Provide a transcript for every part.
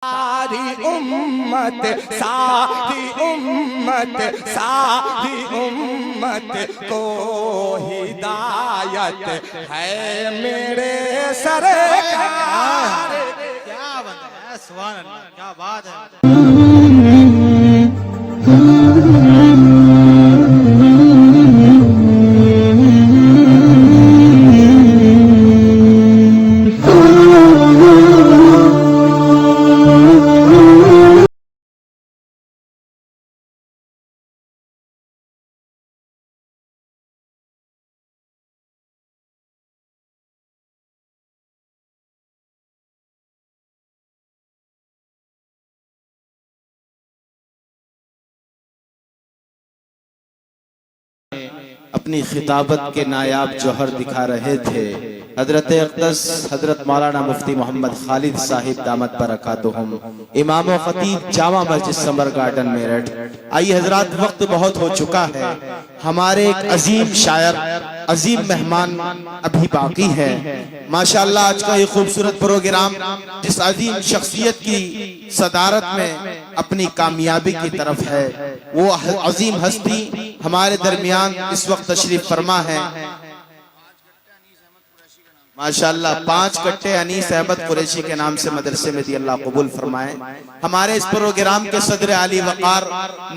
सारी उम्मत को हिदायत है मेरे सरकार। क्या बंदा है, सुभान अल्लाह, क्या बात है। अपनी खिताबत के नायाब जौहर दिखा रहे थे हजरत अक़दस हजरत मौलाना मुफ्ती मोहम्मद खालिद साहिब दामत बरकातुहुम, इमाम खतीब जामा मस्जिद समर गार्डन मेरठ। आइए हजरात, वक्त बहुत हो चुका है। हमारे एक अजीम शायर, अजीम मेहमान अभी बाकी है। माशाअल्लाह आज का ये खूबसूरत प्रोग्राम जिस अजीम शख्सियत की सदारत में अपनी कामयाबी की तरफ है, वो अजीम हस्ती हमारे दरमियान इस वक्त तशरीफ फरमा है। माशाअल्लाह 5 कट्टे अनीस अहमद कुरैशी के नाम से मदरसे में दी, अल्लाह कबूल फरमाए। हमारे इस प्रोग्राम के सदर आली वकार,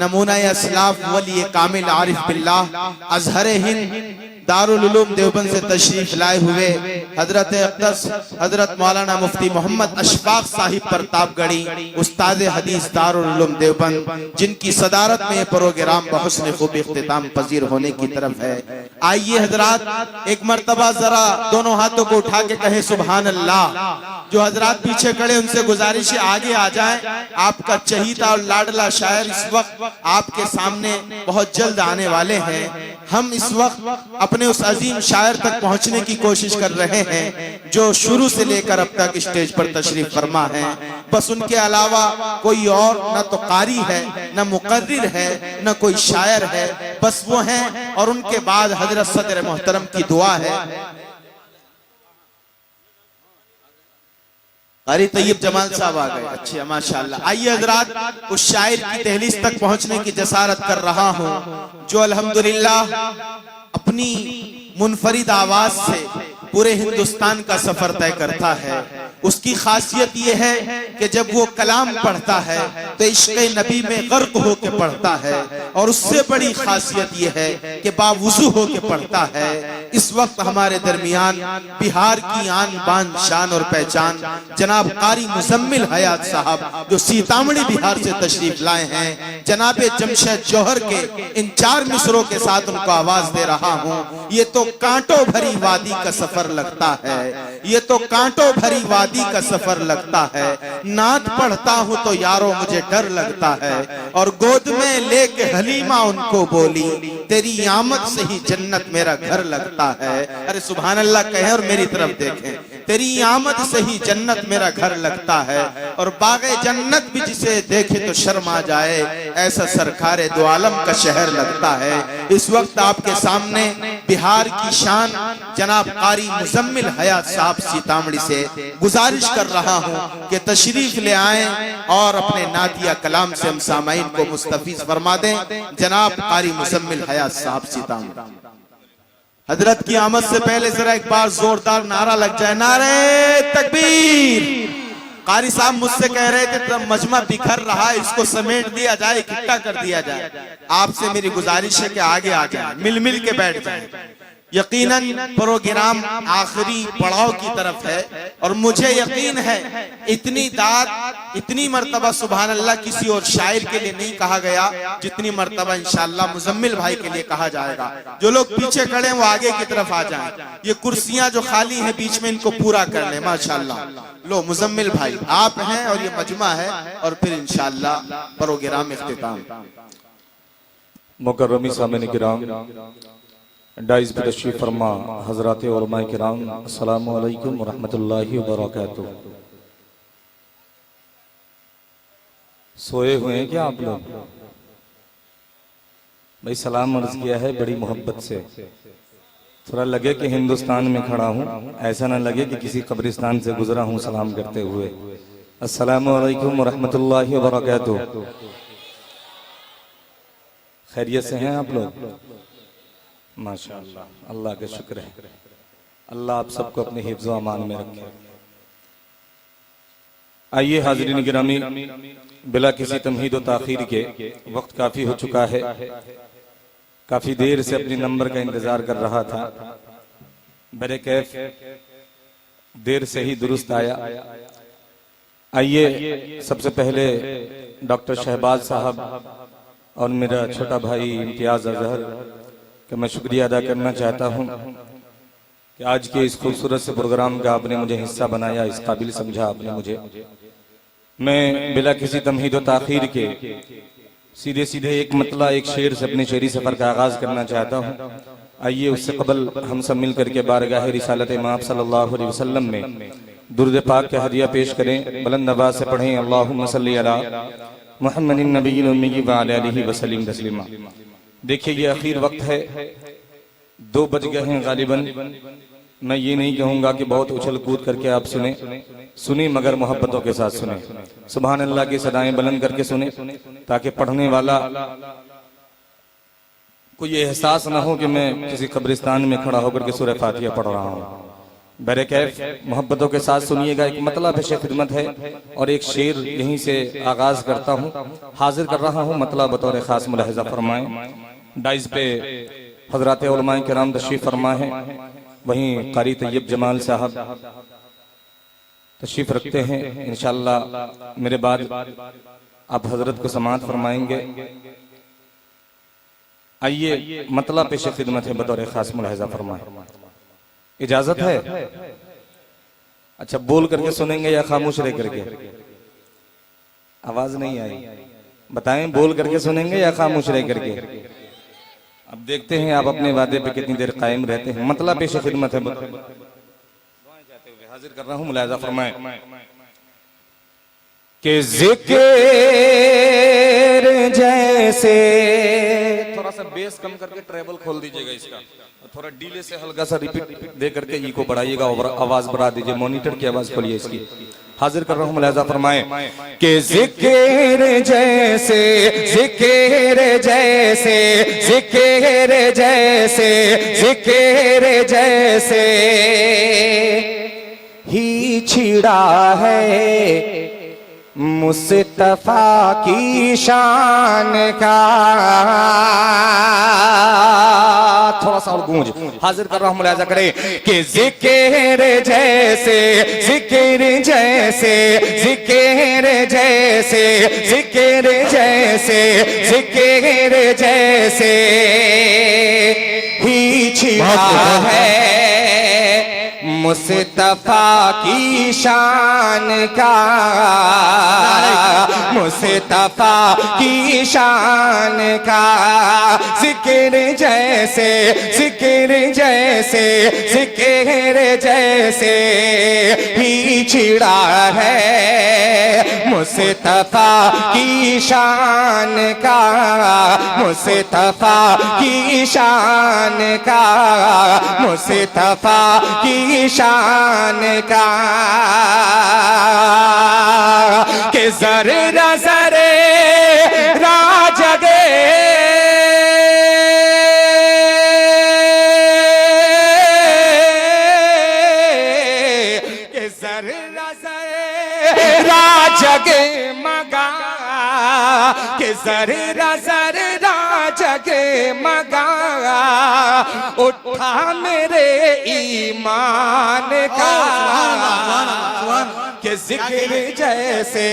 नमूना असलाफ, वली कामिल आरिफ बिल्लाह, अजहर हिंद दारुल उलूम देवबंद से तशरीफ लाए हुए हजरत अक़दस हजरत मौलाना मुफ्ती मोहम्मद अशफाक साहिब प्रतापगढ़ी, उस्ताद हदीस दारुल उलूम देवबंद, जिनकी सदारत में प्रोग्राम बहुस्न खूब इख्तिताम पजीर होने की तरफ है। आइए हजरात, एक मर्तबा जरा दोनों हाथों को उठा के कहे सुभान अल्लाह। जो हजरात पीछे खड़े उनसे गुजारिश है आगे आ जाएं। आपका चहीता और लाडला शायर इस वक्त आपके सामने बहुत जल्द आने वाले हैं। हम इस वक्त अपने उस अजीम शायर तक पहुंचने की कोशिश कर रहे हैं जो शुरू से लेकर अब तक स्टेज पर तशरीफ फरमा है। बस उनके अलावा कोई और न तो कारी है, न मुकर्रिर है, न कोई शायर है, बस वो हैं। और उनके बाद हजरत सदर मोहतरम की दुआ है। कारी तैयब जमाल साहब आ गए, अच्छे माशाअल्लाह। आइए हजरात, उस शायर की तहलीस तक पहुंचने की जसारत कर रहा हूं जो अल्हम्दुलिल्लाह अपनी मुनफरिद आवाज से पूरे हिंदुस्तान का सफर तय करता है। उसकी खासियत यह है कि जब वो कलाम पढ़ता है तो इश्क़ नबी में गर्क होके पढ़ता है, और उससे बड़ी खासियत यह है कि बावुज़ू होके पढ़ता है। इस वक्त हमारे दरमियान बिहार की आन बान शान और पहचान जनाब कारी मुज़म्मिल हयात साहब जो सीतामढ़ी बिहार से तशरीफ लाए हैं, जनाब जमशेद जौहर के इन 4 मिसरों के साथ उनको आवाज दे रहा हूँ। ये तो कांटों भरी वादी का सफर लगता है, ये तो कांटों भरी वादी का सफर लगता है। नात पढ़ता हूँ तो यारो मुझे डर लगता है, और गोद में लेके हलीमा उनको बोली तेरी आमद से ही जन्नत मेरा घर लगता है। अरे सुभान अल्लाह कहें और मेरी तरफ देखें, तेरी आमद से ही जन्नत मेरा घर लगता है। और बागे जन्नत भी जिसे देखे तो शर्म आ जाए, ऐसा सरकारे दो आलम का शहर लगता है। इस वक्त आपके सामने बिहार की शान जनाब कारी मुज़म्मिल हयात साहब सीतामढ़ी से गुजारिश कर रहा हूं कि तशरीफ ले आएं और अपने नादिया कलाम से हम सामाईन को मुस्तफीज फरमा दें। जनाब कारी मुज़म्मिल हयात साहब सीतामढ़ी। हजरत की आमद से पहले जरा एक बार जोरदार नारा लग जाए, नारे तकबीर। कारी साहब मुझसे कह रहे थे तब मजमा बिखर रहा है, इसको समेट दिया जाए, इकट्ठा कर दिया जाए। आपसे मेरी गुजारिश है कि आगे आ जाए, मिल मिल के बैठ जाए। यकीनन प्रोग्राम आखिरी पड़ाव की तरफ है, और मुझे यकीन है इतनी दाद इतनी मर्तबा सुभान अल्लाह किसी और शायर के लिए नहीं कहा गया जितनी मर्तबा इंशाअल्लाह मुज़म्मिल भाई के लिए कहा जाएगा। जो लोग पीछे खड़े हैं वो आगे की तरफ आ जाएं। ये कुर्सियां जो खाली हैं बीच में इनको पूरा कर लें। माशाअल्लाह, लो मुज़म्मिल भाई आप हैं और ये मजमा है, और फिर इंशाअल्लाह प्रोग्राम इख्तिताम। मुकर्रमी सामईन किराम, डाइस पे तशरीफ फरमा हजरात उलमाए किराम, अस्सलामु अलैकुम व रहमतुल्लाहि व बरकातुहू। सोए हुए हैं क्या आप लोग? भाई सलाम अर्ज किया है बड़ी मोहब्बत से। थोड़ा लगे कि हिंदुस्तान में खड़ा हूँ, ऐसा ना लगे कि किसी कब्रिस्तान से गुजरा हूँ सलाम करते हुए। अस्सलामु अलैकुम वरहमतुल्लाहि वबरकातुहू। खैरियत से हैं आप लोग? माशाअल्लाह, अल्लाह का शुक्र है। अल्लाह आप सबको अपने हिफ्ज़ व अमान में रखे। आइए हाज़रीन गिरामी, बिला किसी तमहीद व ताख़ीर के वक्त काफ़ी हो चुका है। काफ़ी देर से अपने नंबर का इंतज़ार कर रहा था। बरे कैफ देर से ही दुरुस्त आया। आइए सबसे पहले डॉक्टर शहबाज साहब और मेरा छोटा भाई इम्तियाज़ अज़हर का मैं शुक्रिया अदा करना चाहता हूँ कि आज के इस खूबसूरत से प्रोग्राम का आपने मुझे हिस्सा बनाया, इस काबिल समझा आपने मुझे। मैं बिला किसी तमहीद व ताख़ीर के सीधे सीधे एक मतला एक शेर से अपने शेरी सफ़र का आगाज़ करना चाहता हूँ। आइए उससे कबल हम सब मिल करके बारगाह रिसालत इमाम सल्लल्लाहु अलैहि वसल्लम में दुरूद पाक का हदिया पेश करें। बुलंद आवाज़ से पढ़ें अल्लाहुम्मा सल्ली अला मुहम्मदिन नबिय्यिल उम्मी व अला आलिहि वसल्लम तस्लीमा। देखिए ये आखिर वक्त है, 2 बज गए हैं गालिबन। मैं ये नहीं कहूँगा कि बहुत उछल कूद करके आप सुने मगर मोहब्बतों के साथ सुने। सुभान अल्लाह की सदाएं बुलंद करके सुने, ताकि पढ़ने वाला को ये एहसास ना हो कि मैं किसी कब्रिस्तान में खड़ा होकर के सूरह फातिहा पढ़ रहा हूँ। बरे कैफ मोहब्बतों के साथ सुनिएगा। एक मतलब पेश खिदमत है और एक शेर यहीं से आगाज करता हूँ, हाजिर कर रहा हूँ। मतलब बतौर खास मुलाहिजा फरमाएं। डाइस पे हजरात उलमाए किराम तशरीफ फरमा है, वहीं कारी तैयब जमाल साहब तशरीफ रखते हैं। इंशाअल्लाह मेरे बाद आप हजरत को समाअत फरमाएंगे। आइए मतलब पेश खिदमत है, बतौर खास मुलाहिजा फरमाएं। इजाजत है? अच्छा, बोल करके सुनेंगे या खामोश रह करके? आवाज नहीं आई, बताएं बोल करके सुनेंगे या खामोश रह करके? अब देखते हैं आप अपने वादे पे कितनी देर कायम रहते हैं। मतलब पेश खिदमत है, हाजिर कर रहा हूं, मुलाहिजा फरमाएं कि जिक्र जैसे, थोड़ा सा बेस कम करके ट्रेबल खोल दीजिएगा इसका, थोड़ा डीले से हल्का सा रिपीट दे करके ई को बढ़ाइएगा, आवाज बढ़ा दीजिए, मॉनिटर की आवाज खोलिए इसकी। हाजिर कर रहा हूं, मुलाहिजा फरमाएं कि जिक्र जैसे, जिक्र जैसे, जिक्र जैसे, जिक्र जैसे ही छिड़ा है मुस्तफा की शान का। थोड़ा सा और गूंज। हाजिर कर रहा हूं, मुलाहिजा करें कि जिक्र जैसे, जिक्र जैसे, जिक्र जैसे, जिक्र जैसे, जिक्र जैसे ही छिड़ा है मुस्तफा की शान का, मुस्तफा की शान का। जिक्र जैसे, जिक्र जैसे, जिक्र जैसे ही छिड़ा है मुस्तफा की शान का, मुस्तफा की शान का, मुस्तफा की शान का। के जरे जरे राजगे के जरे जरे राजगे मगा, के जरे जरे राजगे मगा उठा मेरे ईमान का। के जिक्र जैसे,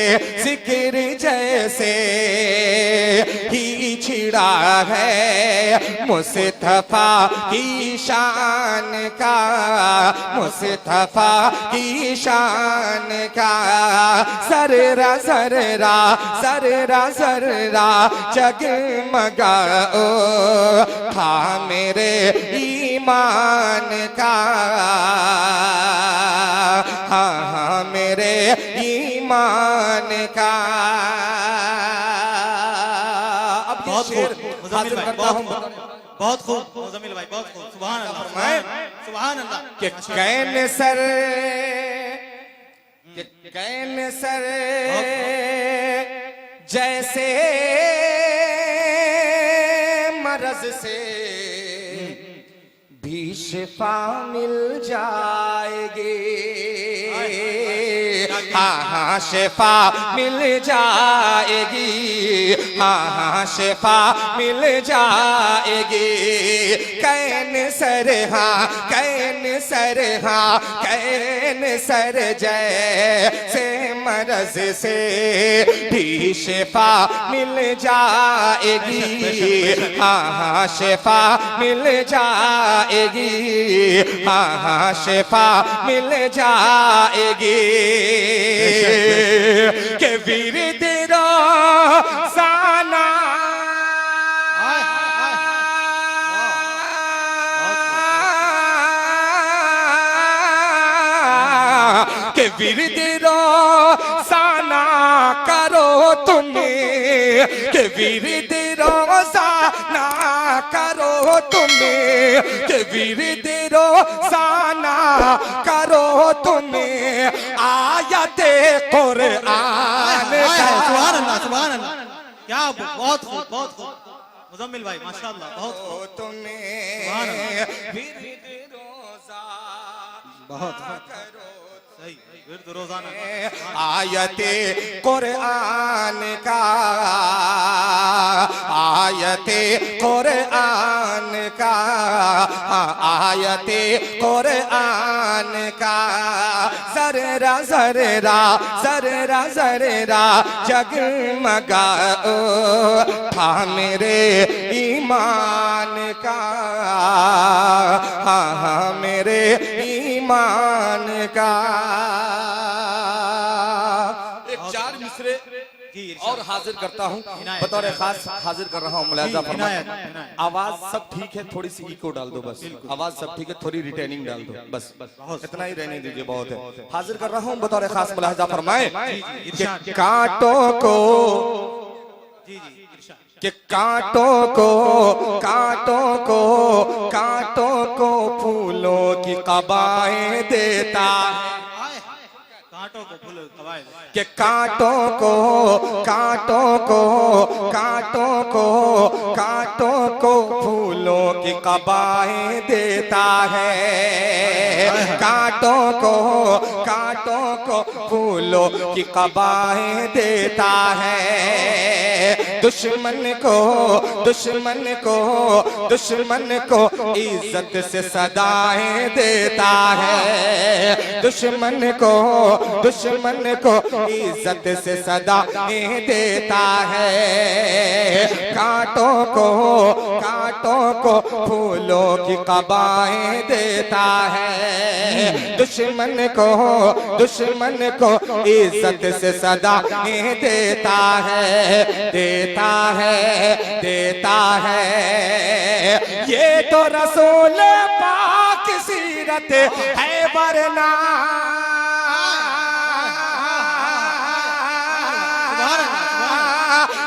जिक्र जैसे ही छिड़ा है मुस्तफा की शान का, मुस्तफा की शान का। सररा सररा, सररा सररा जगमगाओ था मेरे ईमान का। हाँ हाँ मेरे ईमान का। अब बहुत शेर खूब हाजिर मुज़म्मिल भाई, करता हूँ। बहुत खूब मुज़म्मिल भाई, बहुत खूब। सुभान अल्लाह, सुभान अल्लाह। कि कैन सर कि कैंसर जैसे मरज से भी शिफा मिल जाएगी। हाँ हाँ शिफा मिल जाएगी, हाँ हाँ शिफा मिल जाएगी। कैंसर हाँ कैंसर हाँ कैंसर जैसे मरज से भी शिफा मिल जाएगी। हाँ हाँ शिफा मिल जाएगी, हाँ हाँ शिफा मिल जाएगी। के विरद रोज़ाना के विरद रोज़ाना करो तुम्हें, के विरद रोज़ाना करो तुम्हें, के विरद रोज़ाना करो तुम्हें। आयते कुरान सुभान अल्लाह सुभान अल्लाह। क्या बहुत खूब बहुत खूब मुजम्मिल भाई माशाअल्लाह बहुत खूब। तुम्हें विरद रोज़ा बहुत सही विरद रोजाना आयते कुरान का, आयते कुरान का, आयते कुरान का जर्रा जर्रा जर्रा जर्रा जगमगाओ था मेरे ईमान का। हाँ हाँ मेरे ईमान का। एक चार मिसरे और हाजिर करता हूँ, बतौर खास हाजिर कर रहा हूँ। मुलाजा फरमाएं। आवाज सब ठीक है, थोड़ी सी इको डाल दो बस। आवाज सब ठीक है, थोड़ी रिटेनिंग डाल दो बस, इतना ही रहने दीजिए, बहुत है। हाजिर कर रहा हूँ, बतौर खास मुलाजा फरमाएं कि कांटों को, कि कांटों को, कांटों को, कांटों को फूलों की कबाएं देता, कांटों को फूलों की कबाएं, कि कांटों को, कांटों को, कांटों को, कांटों को फूलों की कबाएं देता है। कांटों को, कांटों को फूलों की कबाएं देता है। दुश्मन को, दुश्मन को, दुश्मन को इज्जत से सदाएं देता है। दुश्मन को, दुश्मन को इज्जत से सदाएं देता है। कांटों को, कांटों को फूलों की कबाएं देता है। दुश्मन को, दुश्मन को इज्जत से सदाएं देता है, देता है, देता है। ये तो रसूल पाक सीरत है वरना,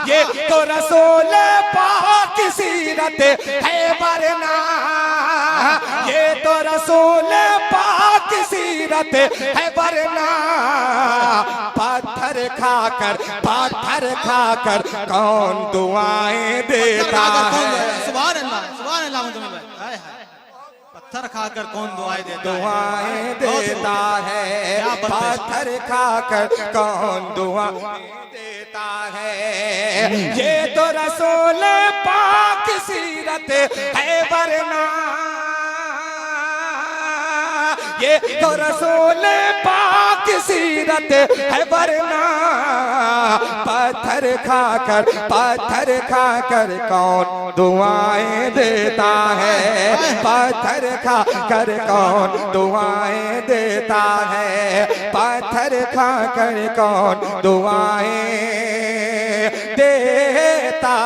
ये तो रसूल पाक सीरत है वरना, ये तो रसूल पाक सीरत है वरना। पत्थर खाकर, पत्थर खाकर कौन दुआएं देता है। सुभान अल्लाह मुजम्मिल भाई। हाय हाय पत्थर खाकर कौन दुआएं देता है, दुआएं देता है। पत्थर खाकर कौन दुआएं देता है। ये तो रसूल पाक सीरत है वरना, ये तो रसूल पाक सीरत है वरना। पत्थर खाकर, पत्थर खाकर कौन दुआएं देता है। पत्थर खाकर कौन दुआएं देता है। पत्थर खाकर कौन दुआएं देता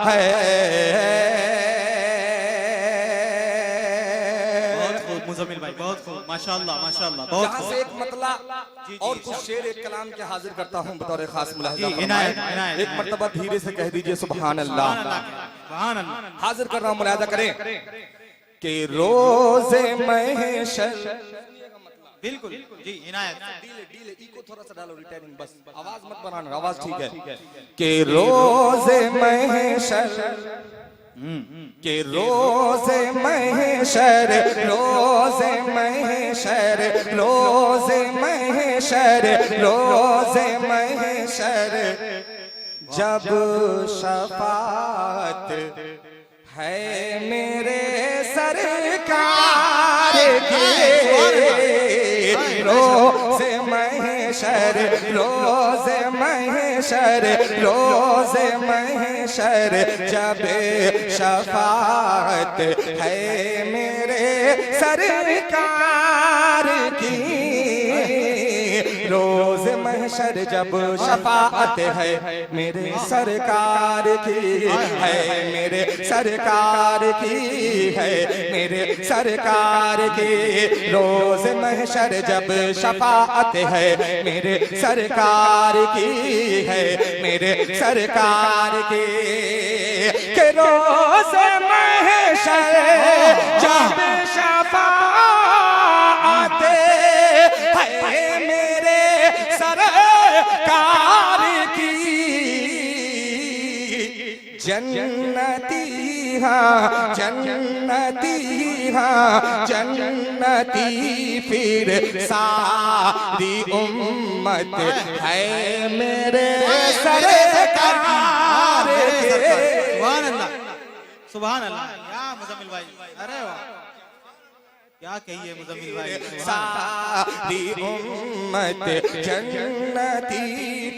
है। मुजम्मिल भाई बहुत खूब माशाअल्लाह माशाअल्लाह बहुत यहाँ से एक मतला और कुछ शेर एक कलाम के हाजिर करता हूँ बतौर खास मुलाहिजा। एक मर्तबा धीरे से कह दीजिए सुभान अल्लाह। हाजिर कर रहा हूँ, मुलाहिजा करें कि रोज़े महशर बिल्कुल जी इनायत। डीले इको थोड़ा सा डालो, रिटर्निंग बस, आवाज मत बनाना, आवाज ठीक है। के रोज़े महशर, के रोज़े महशर, रोज़े महशर, रोज़े महशर, रोज़े महशर, जब शफात है मेरे सरकार की, रोज़े महशर, रोज़े महशर, रोज़े महशर, जब शफात है मेरे सरकार की, रोज़ महशर जब शफाअत है मेरे सरकार की, है मेरे सरकार की, है मेरे सरकार की, रोज़ महशर जब शफाअत है मेरे सरकार की, है मेरे सरकार की, के रोज़ महशर जब शफाअत है मेरे सरकार की, जन्नती हाँ जन्नती हाँ जन्नती फिर सारी उम्मत है मेरे सरकार की। सुभान अल्लाह, सुभान अल्लाह। या मुजम्मिल भाई, अरे वाह, क्या कहिए मुजम्मिल भाई। सारी उम्मत जन्नती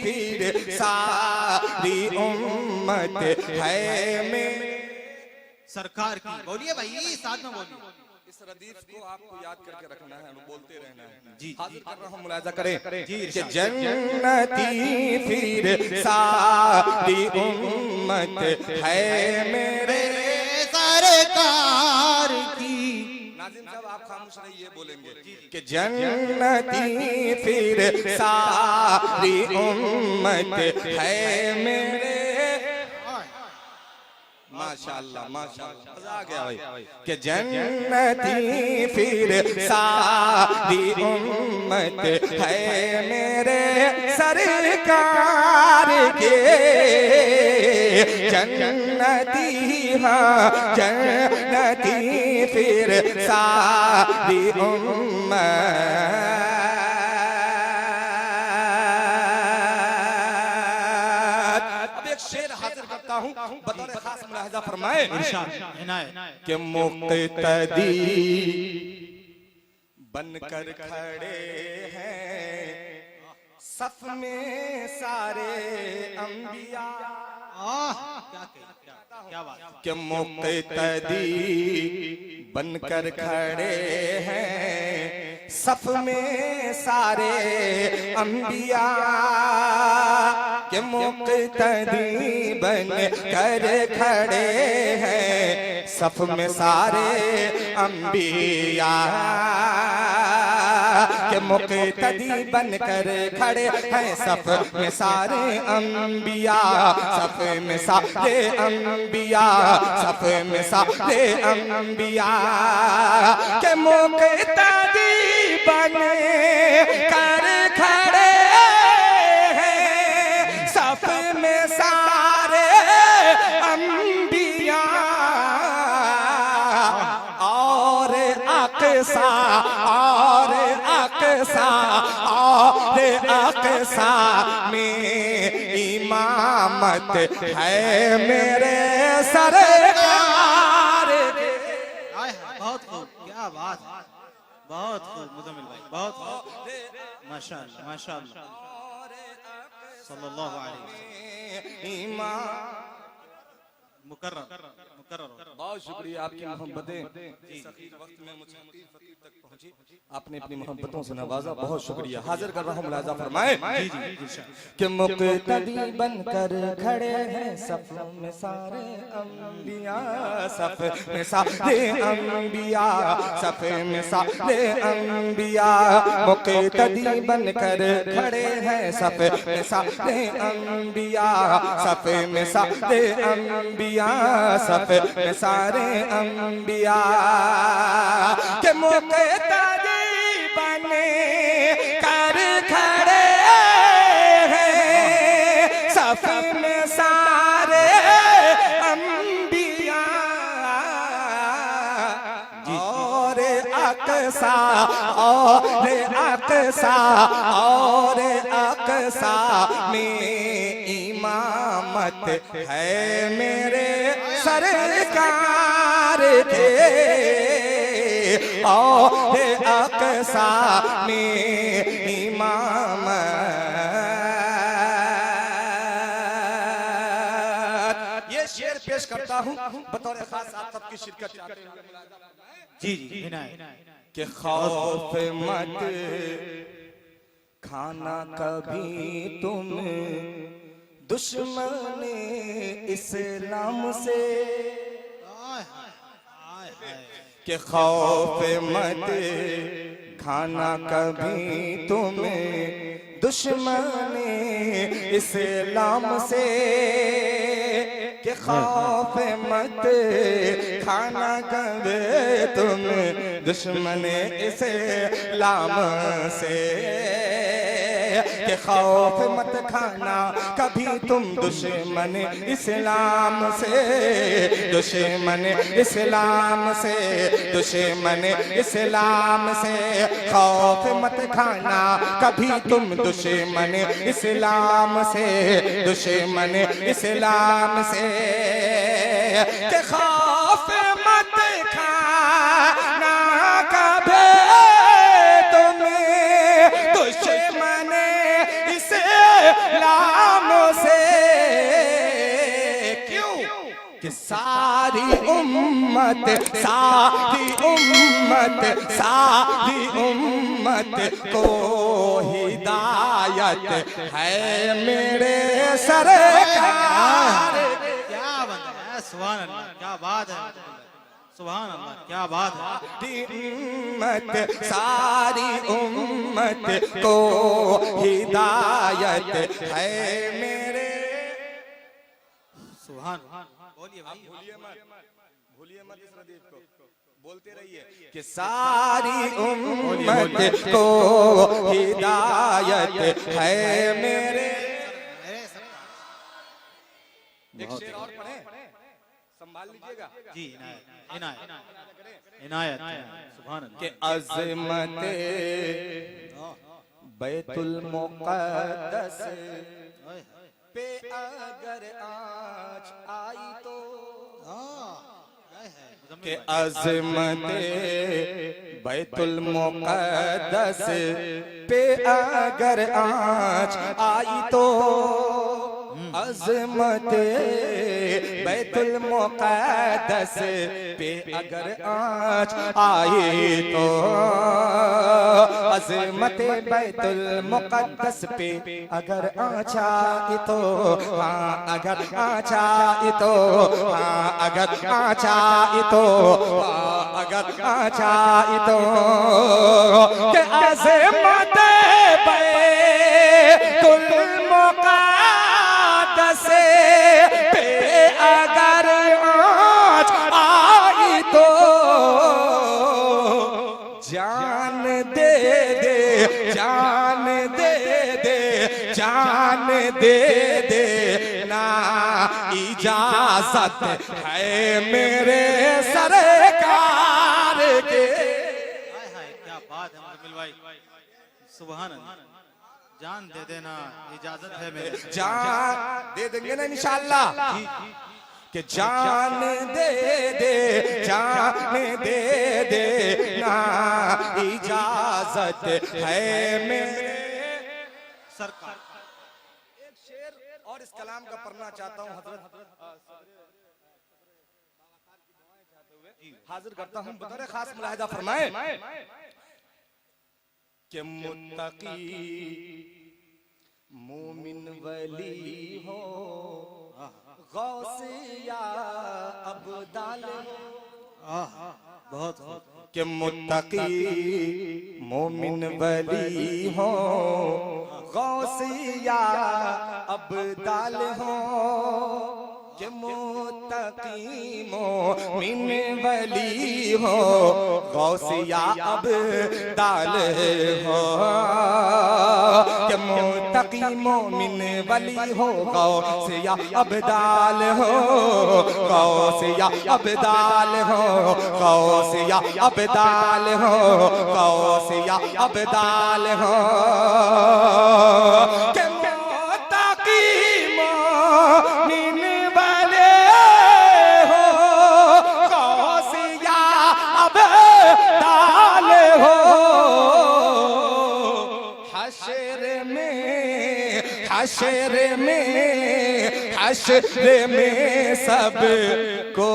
फिर सारी उम्मत है मेरे सरकार की। बोलिए भाई, साथ में बोलिए। इस रदीफ को आपको याद करके रखना है, बोलते रहना है। जी हाजिर कर रहा हूं, मुलाजा करें जी कि जन्नती फिर सारी उम्मत है मेरे सरकार की। नाज़िम साहब आप खामोश रहिए, बोलेंगे कि जन्नती फिर सारी उम्मत है मेरे, माशाअल्लाह माशाअल्लाह, मजा आ गया भाई। कि जन्नती फिर सारी उम्मत है मेरे सरकार के, जन्नती हाँ जन्नती फिर सारी उम्मत। अब एक शेर हाजिर करता हूं, बतौर खास मुलाहिजा फरमाए कि मुक्तदी बनकर खड़े हैं सफ में सारे अंबिया, क्या बात। कि मुक्तदी बनकर खड़े हैं सफ में सारे अंबिया, के मुक्तदी बनकर खड़े हैं सफ में सारे अंबिया, के मुक्तदी बनकर खड़े हैं सफ में सारे अंबिया, सफ में सारे अंबिया, सफ में सारे अंबिया, के मुक्तदी बनकर खड़े हैं सफ में सारे अंबिया, और अक़सा और अक़सा और अक़सा में इमामत है मेरे सरकार के। बहुत खूब, क्या बात, बहुत खूब मुजम्मिल भाई, बहुत खूब, माशाअल्लाह माशाअल्लाह, सल्लल्लाहु अलैहि वसल्लम। मुकर्रर मुकर्रर। बहुत शुक्रिया आपकी मोहब्बतें इस अखीर वक्त में मुझे फकीर तक पहुंची, आपने अपनी मोहब्बतों से नवाजा, बहुत शुक्रिया। हाजिर कर रहा हूं, मुलाजा फरमाए कि मुक्तदी बनकर खड़े हैं सफ में सारे अंबिया, सफ में सारे अंबिया, सफ में सारे अंबिया, मुक्तदी बनकर खड़े हैं सफ में सारे अंबिया, सफ में सारे अंबिया, सफ में सारे अंबिया, के मुक्तदी बने सफी में सारे अंबिया और अक्सा और अक्सा और अक्सा में इमामत है मेरे सरकार के और अक्सा में इमामत। ये शेर पेश करता हूँ बतौर खास आप सबकी शिरकत चाहते हैं जी जी इनायत कि खौफ मत खाना कभी तुम दुश्मन इस्लाम से कि खौफ मत खाना कभी तुम दुश्मन इस्लाम से कि खौफ मत खाना कभी तुम दुश्मन इस्लाम से कि खौफ मत खाना कभी तुम दुश्मन इस्लाम से दुश्मन इस्लाम से दुश्मन इस्लाम से खौफ मत खाना कभी तुम दुश्मन इस्लाम से दुश्मन इस्लाम से कि खौफ मत खाना कभी तुम दुश्मन इस्लाम से क्यों कि सारी उम्मत को हिदायत है मेरे सरकार। क्या बंदा है सुभान अल्लाह क्या बात है सुभान अल्लाह क्या बात है उम्मत सारी उम्मत को हिदायत है मेरे सुभान बोलिए भाई भूलिए मत इस रदीफ को बोलते रहिए कि सारी उम्मत को हिदायत है मेरे। एक शेर और पढ़े संभाल लीजिएगा जी इनायत इनायत सुभान अल्लाह कि अज़मत बैतुल मुक़द्दस पे अगर आँच आई तो कि अज़मत बैतुल मुक़द्दस पे अगर आँच आई तो अज़मत बैतुल मुक़द्दस पे अगर आँच आई तो अज़मत बैतुल मुक़द्दस पे अगर आँच आई तो हाँ अगर आँच आई तो हाँ अगर आँच आई तो हाँ अगर आँच आई तो कि अज़मत बैतुल मुक़द्दस पे अगर आँच आई तो जान दे दे जान दे दे जान दे दे ना इजाजत है मेरे सरकार के। हाय हाय क्या बात है मुजम्मिल भाई सुभान अल्लाह जान दे देना इजाजत है मेरे जान दे देंगे ना इंशाअल्लाह कि जान दे दे जान दे दे ना इजाजत है मेरे सरकार। एक शेर और इस कलाम का पढ़ना चाहता हूँ हजरत हाजिर करता हूँ बतौर खास मुलाहिदा फरमाए कि मुत्तकी मोमिन वली हो गौसिया अब्दाल बहुत कि मुत्तकी मोमिन वली हो गौसिया अब्दाल हो के मुत्तकी मोमिन वली हो गौसिया अब दाल हो के मुत्तकी मोमिन वली हो गौसिया अब दाल हो गौसिया अब दाल हो गौसिया अब दाल हो गौसिया अब दाल हो के मुत्तकी मोमिन वाले हो गौसिया अब दाल हो हशर में सब को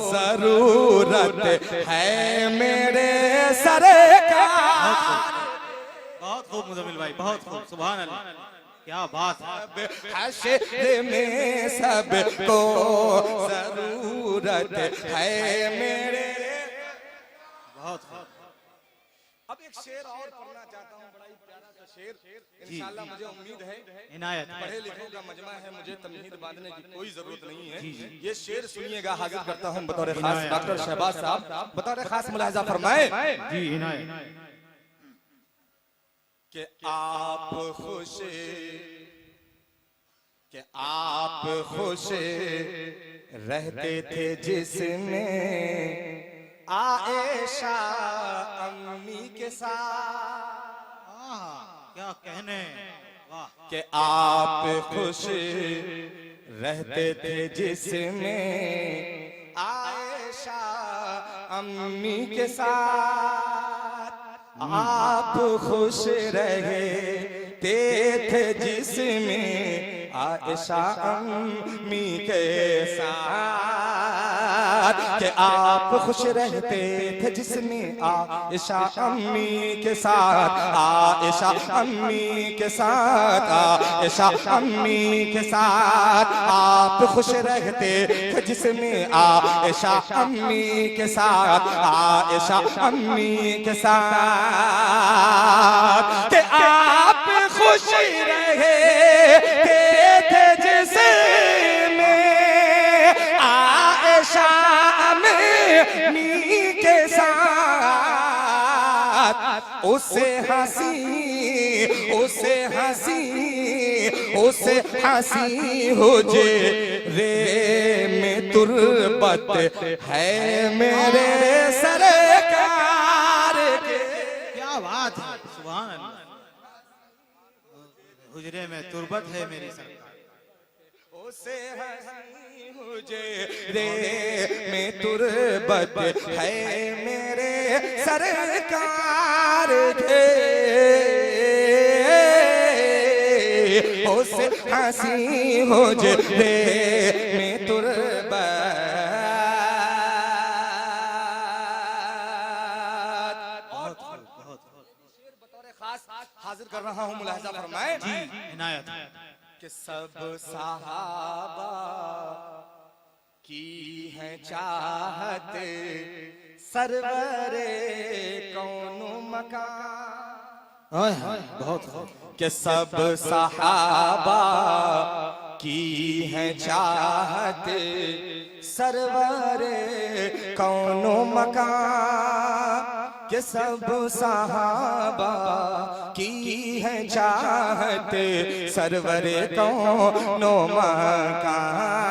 जरूरत है मेरे सरकार। बहुत खूब मुजम्मिल भाई, बहुत खूब, सुभान अल्लाह, क्या बात है। हशर में सब को जरूरत है मेरे। बहुत खूब। अब एक शेर और पढ़ना चाहता हूँ, बड़ा ही प्यारा सा शेर। इंशाअल्लाह मुझे उम्मीद है इनायत पढ़े लिखों का मजमा है, मुझे तमहीद बांधने की कोई जरूरत नहीं है। ये शेर सुनिएगा, हाजिर करता हूँ बतौर खास डॉक्टर शहबाज साहब, बतौर खास मुलाहिजा फरमाए जी इनायत। कि आप खुश रहते थे जिसमें आएशा अम्मी के साथ। क्या कहने, वाह। कि आप खुश रहते थे जिसमें आएशा अम्मी के साथ। आप खुश रहते थे जिसमें आएशा अम्मी के साथ। कि आप खुश रहते थे जिसमें आएशा अम्मी के साथ। आएशा अम्मी के साथ, आएशा अम्मी के साथ। आप खुश रहते थे जिसमें आएशा अम्मी के साथ। आएशा अम्मी के साथ। कि आप खुश रहे थे जिसमें आएशा अम्मी के साथ। उसे हंसी हो जे रे में तुरबत है मेरे सरकार के। क्या बात है, सुभान अल्लाह। हुजरे में तुरबत है मेरी सरकार। उसे हंसी मुझे रे में तुरबत है मेरे सरकार के। उसे हंसी हो जे रे में तुरबत। बहुत खूब, बहुत खूब। बतौर खास हाजिर कर रहा हूँ, मुलाहिजा फरमाए जी इनायत। कि सब सहाबा की है चाहत सरवरे कौनो मकान। बहुत खूब। कि सब सहाबा की है चाहत सरवरे कौनो मकान। कि सब सहाबा की है चाहत सरवरे कौनो मकान।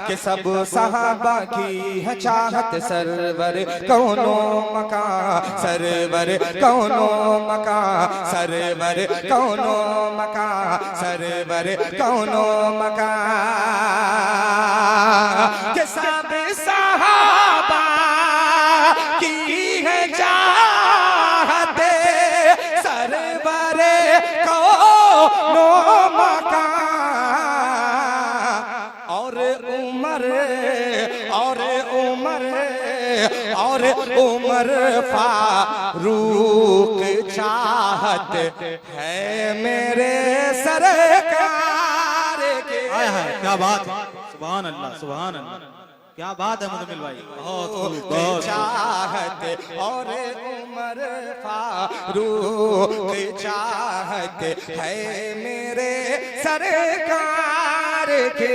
कि सब सहाबा की है चाहत सरवर कौनो मकान। सरवर कौनो मकान, सरवर कौनो मकान, सरवर कौनो मकान। कि सब सहाबा की है चाहते सरवर कौनो मकान। और उमर फारूक चाहत है मेरे सरकार के। क्या बात है, सुभान अल्लाह, सुभान अल्लाह, क्या बात है मुजम्मिल भाई। बहुत खूब, बहुत चाहत और उमर फारूक चाहत है मेरे सरकार के।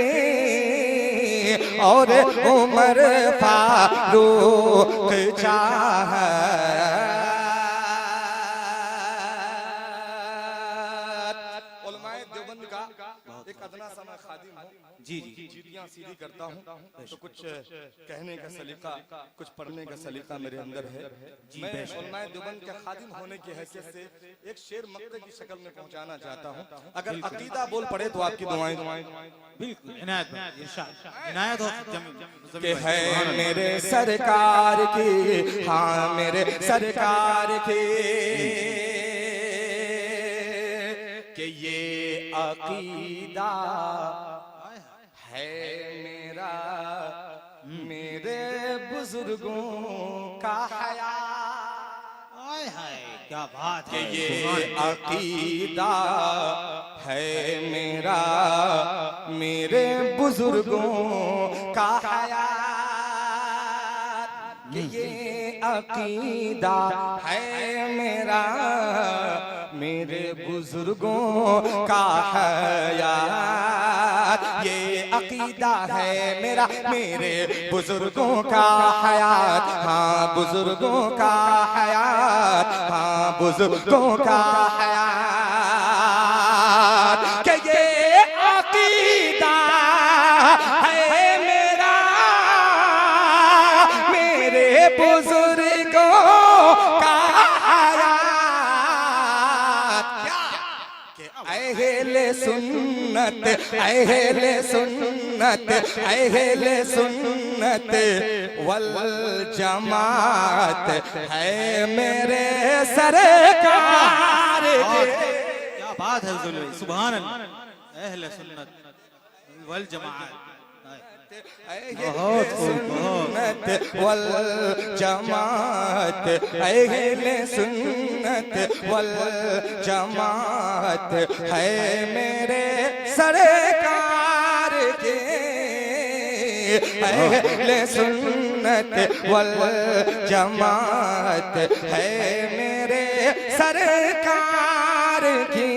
और उमर फारूक चाहत। उलमाए देवबंद का एक अदना सा मैं खादिम हूँ। जी जी चीटियाँ सीधी करता हूँ तो कुछ कहने का सलीका, कुछ पढ़ने का सलीका मेरे अंदर है। मैं उलमाए देवबंद के खादिम होने की हैसियत से एक शेर मक्ते की शक्ल में पहुंचाना चाहता हूँ। अगर अकीदा बोल पड़े तो आपकी दुआएं बिल्कुल इनायत इनायत हो कि है मेरे सरकार की, हाँ मेरे सरकार की, कि ये अकीदा है मेरा, मेरे बुजुर्गों का हया। क्या बात है। ये अकीदा है मेरा, मेरे बुजुर्गों का हया। ये अकीदा है मेरा, मेरे बुजुर्गों का हयात। ये अकीदा है मेरा, मेरे बुजुर्गों का हयात। हाँ बुजुर्गों का हयात, हाँ बुजुर्गों का हयात। कि ये अकीदा है मेरा, मेरे बुजुर्गों का अहले सुन्नत, अहले सुन्नत, अहले सुन्नत वल जमात है मेरे सरकार। क्या बात है सुभान अल्लाह। अहले सुन्नत वल जमात, सुन्नत वल जमात, अहले सुन्नत वल जमात है मेरे सरकार के। अहले सुन्नत वल जमात है मेरे सरकार की।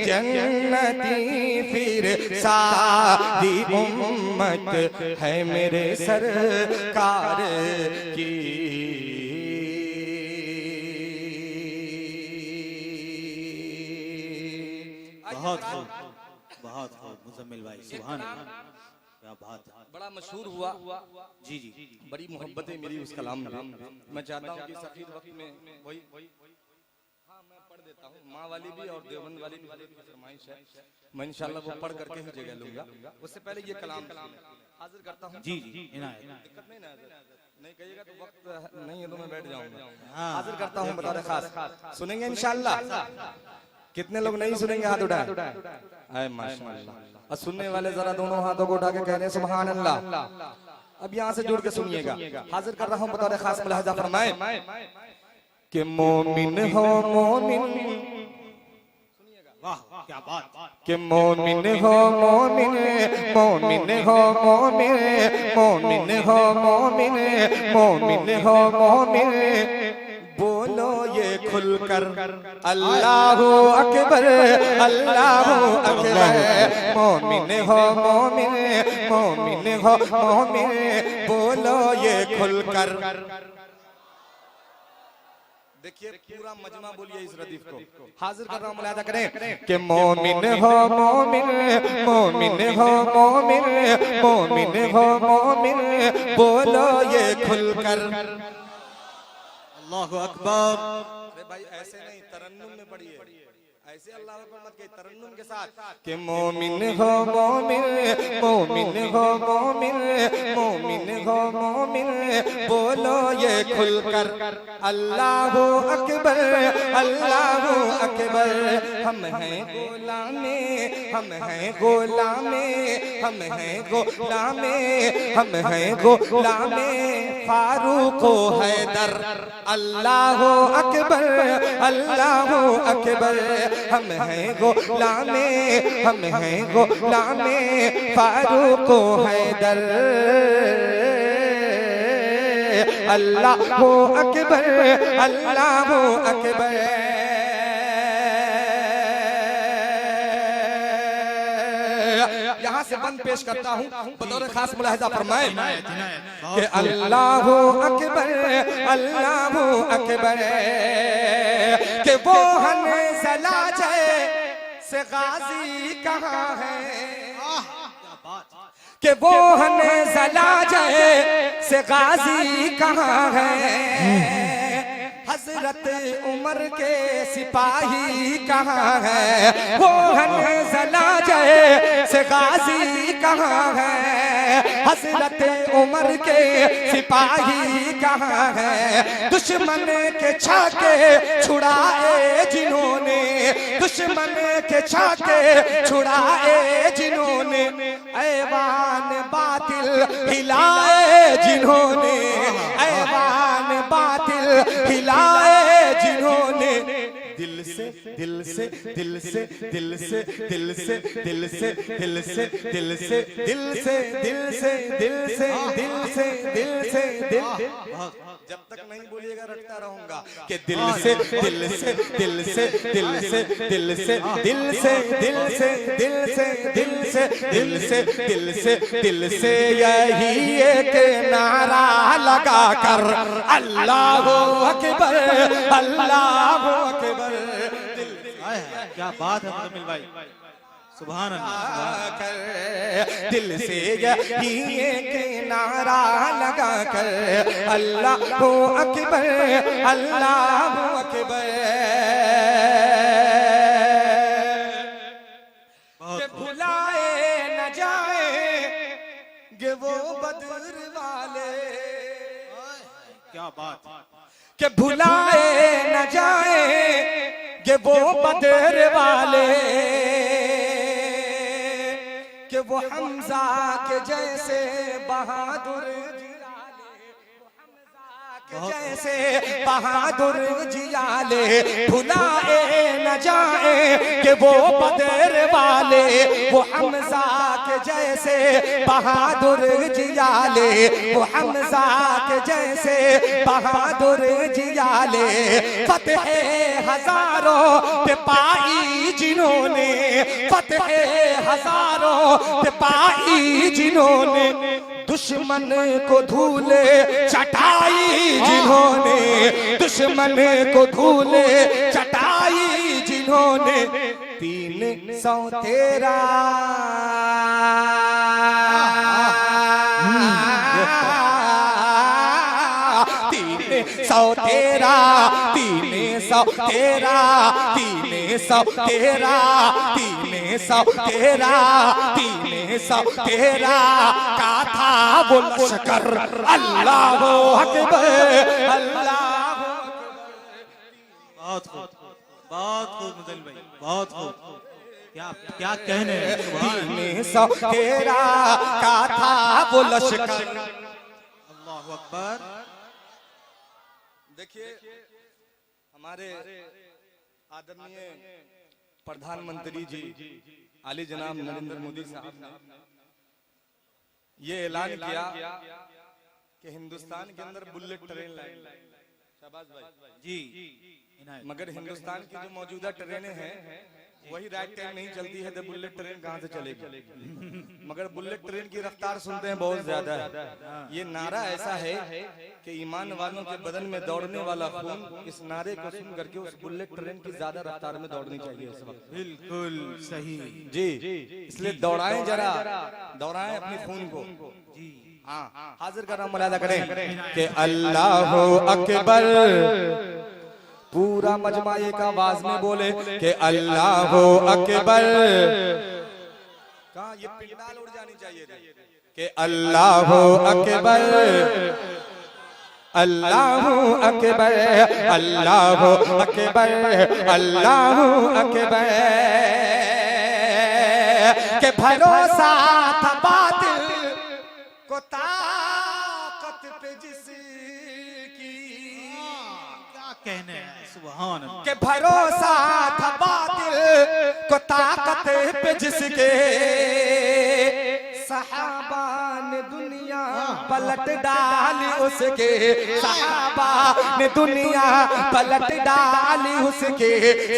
जन्नती फिर सारी उम्मत है मेरे सरकार की। बहुत खूब, बहुत खूब मुजम्मिल भाई, सुभान अल्लाह। क्या बात है। बड़ा मशहूर हुआ। जी जी बड़ी मोहब्बतें मेरी उस कलाम में। मैं चाहता हूँ कि सफीर वक्त में वही हाँ मैं पढ़ देता हूँ। माँ वाली भी और देवबंद वाली भी फरमाइश है। मैं इंशाल्लाह वो पढ़ करके ही जगह लूंगा। उससे पहले ये कलाम हाजिर करता हूँ। जी जी इनायत। दिक्कत नहीं ना, नहीं कहिएगा तो वक्त नहीं है तो मैं बैठ जाऊंगा। हाजिर करता हूँ बतौर खास। सुनेंगे इंशाल्लाह? कितने लोग नहीं सुनेंगे? हाथ उठाए। आए माशाल्लाह। और सुनने वाले जरा दोनों हाथों को उठा के कह रहे हैं सुभान अल्लाह। अब यहाँ से जुड़ के सुनिएगा। हाजिर कर रहा हूँ बतौर खास मुलाहिजा फरमाए कि मोमिन हो मोमिन, वाह क्या बात। कि मोमिन हो मोमिन, मोमिन हो मोमिन, मोमिन हो मोमिन, मोमिन हो मोमिन, बोलो ये खुलकर अल्लाहु अकबर, अल्लाहु अकबर। मोमिन हो मोमिन, मोमिन हो मोमिन, बोलो ये खुलकर। देखिए पूरा मजमा बोलिए इस रदीफ को। हाजिर कर रहा हूं, मुलाहिजा करें कि मोमिन हो मोमिन, मोमिन हो मोमिन, मोमिन हो मोमिन, बोलो ये खुलकर अल्लाहु अकबर। अरे भाई ऐसे नहीं, तरन्नुम में पढ़िए। ऐसे अल्लाह अकबर मत कहिए, तरन्नुम के साथ कि मोमिन हो मोमिन, मोमिन हो मोमिन, मोमिन हो मोमिन, बोलो ये खुलकर अल्लाहु अकबर, अल्लाहु अकबर। हम हैं गुलामे, हम हैं गुलामे, हम हैं गुलामे, हम हैं गुलामे फारूक हैदर। अल्लाहु अकबर, अल्लाहु अकबर। हम हैं गुलामे, हम हैं गुलामे फारूक हैदर। अल्लाहु अकबर, अल्लाहु अकबर। यहाँ से बंद पेश करता हूँ, बतौर खास मुलाहिजा फरमाए कि अल्लाहु अकबर, अल्लाहु अकबर, कि वो हने सलाजे से गाजी कहाँ है, कि वो हने सलाजे से गाजी कहाँ है, हजरत उमर के सिपाही कहाँ है, वो हने सलाजे से गाजी कहाँ है, हजरत उमर के सिपाही कहाँ है, दुश्मन के छाके छुड़ाए जिन्होंने, दुश्मन के छाके छुड़ाए जिन्होंने, ऐवान बातिल हिलाए जिन्होंने, ऐवान बातिल हिलाए जिन्होंने, दिल से दिल से दिल से दिल से दिल से दिल से दिल से दिल से दिल से दिल से दिल से दिल से दिल से दिल, जब तक नहीं बोलिएगा रटता रहूंगा कि दिल से दिल से दिल से दिल से दिल से दिल से दिल से दिल से दिल से दिल से दिल से दिल से यही एक नारा लगा कर अल्लाहु अकबर, अल्लाहु अकबर। क्या बात है मुजम्मिल भाई, सुभान अल्लाह। दिल से यही एक नारा लगा कर अल्लाहु अकबर, अल्लाहु अकबर, के भुलाए न जाएंगे वो बदर वाले, क्या बात, के भुलाए न जाएंगे वो बदर वाले, कि वो हमजा के जैसे बहादुर जैसे बहादुर जियाले, भुलाए न जाए कि वो बदर वाले, वो हमजा के जैसे बहादुर जियाले, वो हमजा के जैसे बहादुर जियाले, फतेह हजारों पे पाई जिन्होंने, फतेह हजारों पे पाई जिन्होंने, दुश्मन को धूले चटाई जिन्होंने, दुश्मन को धूले चटाई जिन्होंने, 313 का था वो लश्कर अल्लाहु अकबर, अल्लाहु बहुत खूब, बहुत खूब मुजम्मिल भाई, बहुत खूब, क्या क्या कहने, 313 का था वो लश्कर। अल्लाहु अकबर। देखिए हमारे आदरणीय प्रधानमंत्री जी आली जनाब नरेंद्र मोदी साहब ने ये ऐलान किया कि हिंदुस्तान के अंदर बुलेट ट्रेन लाएंगे। शाबाश भाई जी, मगर हिंदुस्तान की जो मौजूदा ट्रेनें हैं वही राइट टाइम नहीं चलती है, तो बुलेट ट्रेन कहाँ से चलेगी। मगर बुलेट ट्रेन की रफ्तार सुनते हैं बहुत ज्यादा है। ये नारा ऐसा है कि ईमान वालों के बदन में दौड़ने वाला खून, इस नारे को सुन करके उस बुलेट ट्रेन की ज्यादा रफ्तार में दौड़नी चाहिए इस वक्त। बिल्कुल सही जी, इसलिए दौड़ाएं, जरा दौड़ाएं अपने खून को। जी, हाँ, हाजिर करना मुलादा करें कि अल्लाहु अकबर, पूरा मजमा एक आवाज में बोले कि अल्लाहु अकबर। कहाँ ये पिंडाल उड़ जानी चाहिए कि अल्लाहु अकबर, अल्लाहु अकबर, अल्लाहु अकबर, अल्लाहु अकबर, के भरोसा था बातिल को ताकत पे जिसकी, क्या कहने, सुभान अल्लाह। के भरोसा था बातिल को ताकत पे जिसके, सहाबा ने दुनिया पलट डाली उसके, सहाबा ने दुनिया पलट डाली उसके,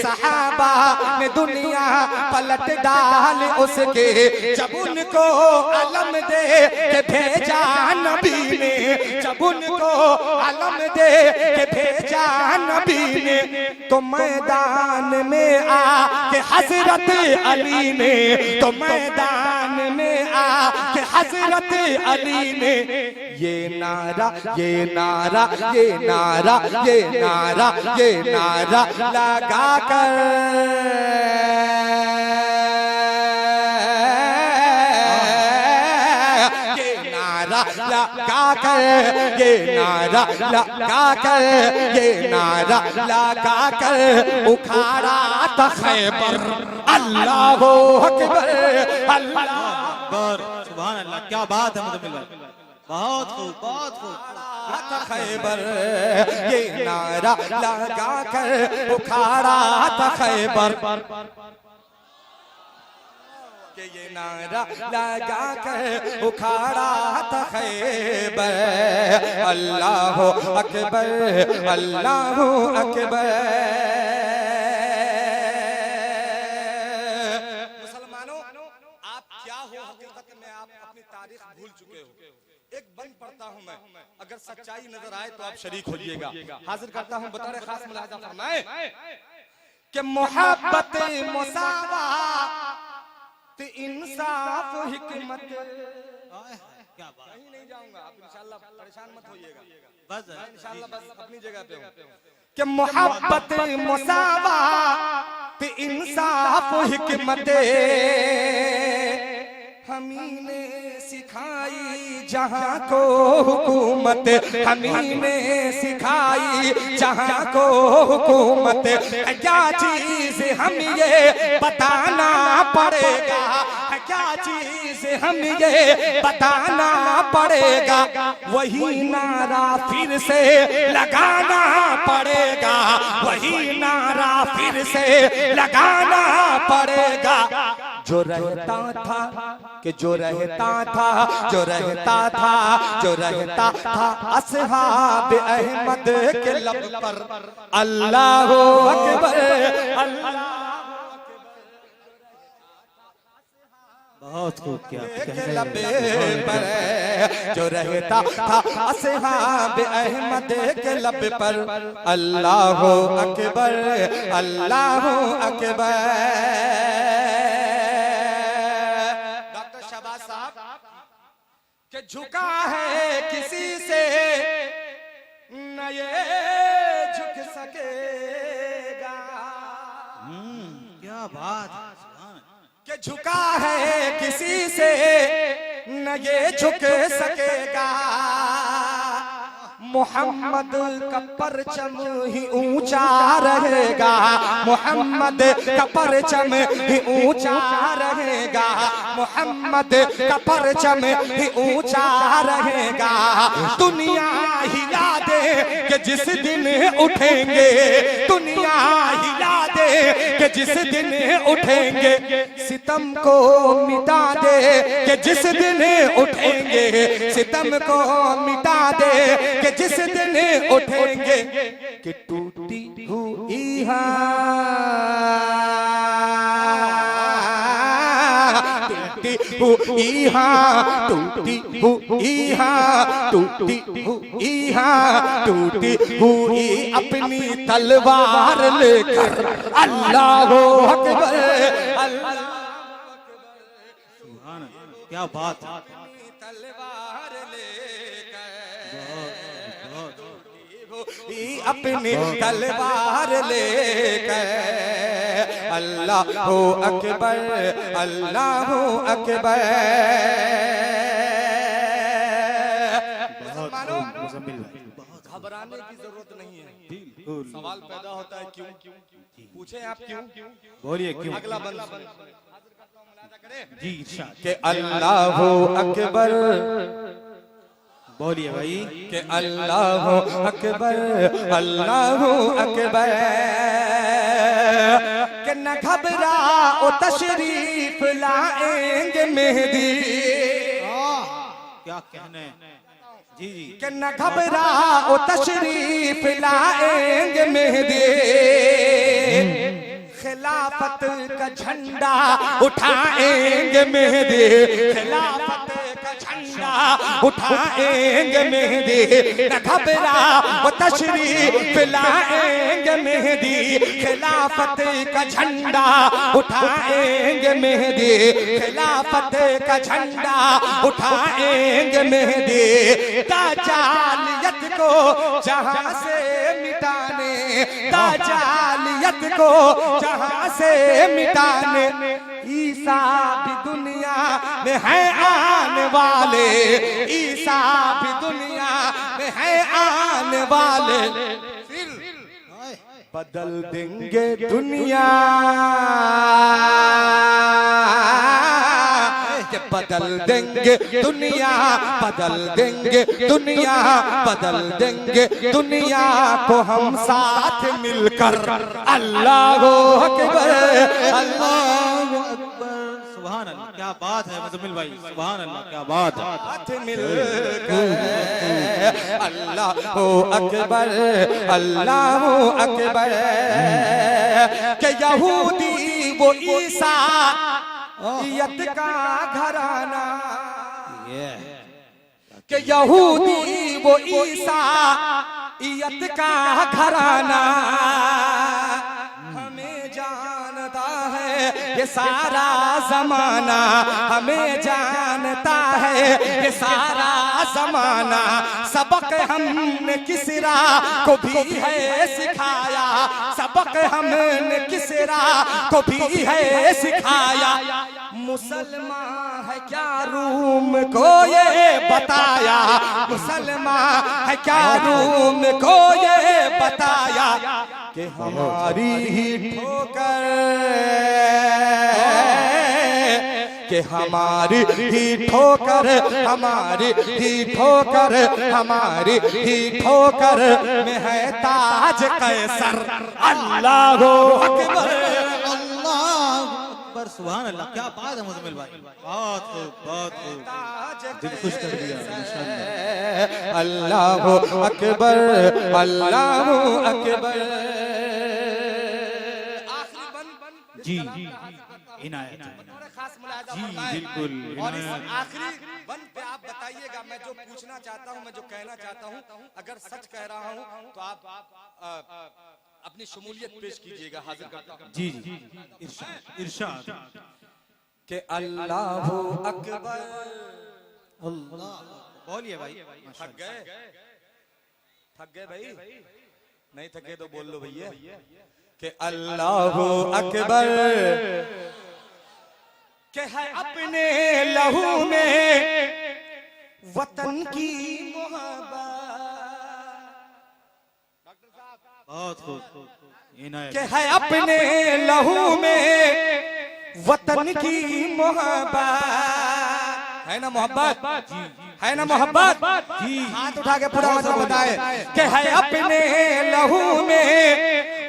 सहाबा ने दुनिया पलट डाली उसके। जब उनको अलम दे के भेजा नबी ने, जब उनको अलम दे के भेजा नबी ने, तो मैदान में आ के हजरत अली ने, तो मैदान में आ के हजरत अली ने ये नारा ये नारा ये नारा ये नारा ये नारा लगा कर, लगा कर, ये नारा लगा कर, ये नारा लगा कर उखाड़ा था खैबर। अल्लाह अकबर, अल्लाह अकबर, सुभान अल्लाह। क्या बात है मुजम्मिल भाई, बहुत खूब, बहुत खूब। खैबर, ये नारा लगा कर उखाड़ा था खैबर, कि ये नारा लगा कर उखाड़ा था खैबर। अल्लाह अकबर, अल्लाह अकबर। मुसलमानों, आप क्या हो हकीकत में, आप अपनी तारीख भूल चुके हो। एक बंद पढ़ता हूं मैं, अगर सच्चाई नजर आए तो आप शरीक होइएगा। हाजिर करता हूं बतौर खास मुलाहिजा फरमाए कि मोहब्बत मुसावात इंसाफ हिकमत। क्या बात, कहीं नहीं जाऊंगा, आप इंशाल्लाह परेशान मत होइएगा, बस इंशाल्लाह बस अपनी जगह पे हूं कि मोहब्बत मुसावात इंसाफ हिकमत हमी ने सिखाई जहां को हुकूमत, हमी ने सिखाई जहां को हुकूमत। क्या चीज हम ये बताना पड़ेगा, क्या चीज हम ये बताना पड़ेगा, वही नारा फिर से लगाना पड़ेगा, वही नारा फिर से लगाना पड़ेगा। जो रहता था कि जो रहता था, जो रहता था, जो रहता था असहाब अहमद के लब पर। अल्लाह अकबर, अल्लाह बहुत खूब। क्या लब पर जो रहता था असहाब अहमद के लब पर। अल्लाह अकबर, अल्लाह अकबर। कि झुका है किसी से न ये झुक सकेगा। क्या बात, कि झुका है किसी से न ये झुक सकेगा। मोहम्मद का परचम ही ऊंचा रहेगा, मोहम्मद का परचम ही ऊंचा रहेगा, मोहम्मद का परचम ही ऊंचा रहेगा। दुनिया हिला दे कि जिस दिन उठेंगे, दुनिया हिला दे कि जिस दिन उठेंगे, सितम को मिटा दे कि जिस दिन उठेंगे, सितम को मिटा दे कि जिस दिन उठेंगे। कि टूटी हुई टूटी हुई टूटी हुई टूटी हुई टूटी हुई अपनी तलवार लेकर। अल्लाह अकबर, अल्लाह क्या बात, तलवार अपनी तलवार लेकर। अल्लाह अकबर, अल्लाह अकबर। घबराने की जरूरत नहीं है। सवाल पैदा होता है क्यों, पूछे आप क्यों, बोलिए क्यों। अगला बंद जी कि अल्लाह अकबर, बोलिए भाई कि अल्लाह अकबर, अल्लाह अकबर। कि न घबराओ तशरीफ लाएंगे मेहदी। क्या कहने, कि न घबराओ तशरीफ लाएंगे मेहदी, खिलाफत का झंडा उठाएंगे मेहदी, खिलाफत का झंडा उठाएंगे मेहदी, न घबराओ तशरीफ लाएंगे मेहदी, खिलाफत का झंडा उठाएंगे मेहदी, खिलाफत का झंडा उठाएंगे मेहदी, दाजालियत को जहां से मिटाने, दाजालियत को जहां से मिटाने, ईसा भी दुनिया में है आने वाले, ईसा भी दुनिया में है आने वाले, बदल देंगे दुनिया, बदल देंगे दुनिया, बदल देंगे दुनिया, बदल देंगे दुनिया को हम साथ मिलकर, अल्लाह अकबर, अल्लाह अकबर। सुभान अल्लाह, क्या बात है मुजम्मिल भाई, सुभान अल्लाह, क्या बात है। साथ मिलकर अल्लाह अकबर, अल्लाह अकबर, के यहूदी वो ईसा यत का घराना, के यहूदी वो ईसा यत का घराना, हमें जानता है ये सारा जमाना, हमें जानता है ये सारा जमाना, सबक हमने किसरा को भी है सिखाया, सबक हमने किसरा को भी है सिखाया, मुसलमान है क्या रूम को ये बताया, मुसलमान है क्या रूम को ये बताया, कि हमारी ही ठोकर, कि हमारी ही ठोकर, हमारी ही ठोकर, हमारी ही ठोकर में है ताज कैसर, अल्लाह अकबर, अल्लाह अकबर, सुभान अल्लाह, क्या बात है मुजम्मिल भाई, बहुत खूब, बहुत खूब, दिल खुश कर दिया माशाअल्लाह। अल्लाह अकबर, अल्लाह अकबर। आखिरी बंद जी इनायत खास मुलाहिजा जी फरमाएं। बिल्कुल, और इस आखिरी बंद पे आप बताइएगा, मैं जो पूछना चाहता हूँ, मैं जो कहना चाहता हूँ, अगर सच कह रहा हूँ तो आप अपनी शमूलियत पेश कीजिएगा, हाजिर करता हूँ। जी जी, इरशाद इरशाद, कि अल्लाह अकबर, अल्लाह, बोलिए भाई, थक गए, थक गए भाई, नहीं थके तो बोल लो भैया, कि अल्लाह अकबर, के है अपने लहू में वतन की मोहब्बत, बहुत खूब, इनायत, के है अपने लहू में वतन की मोहब्बत, है ना मोहब्बत, है ना मोहब्बत, जी, हाथ उठा के पूरा मतलब बताए, कि है अपने लहू में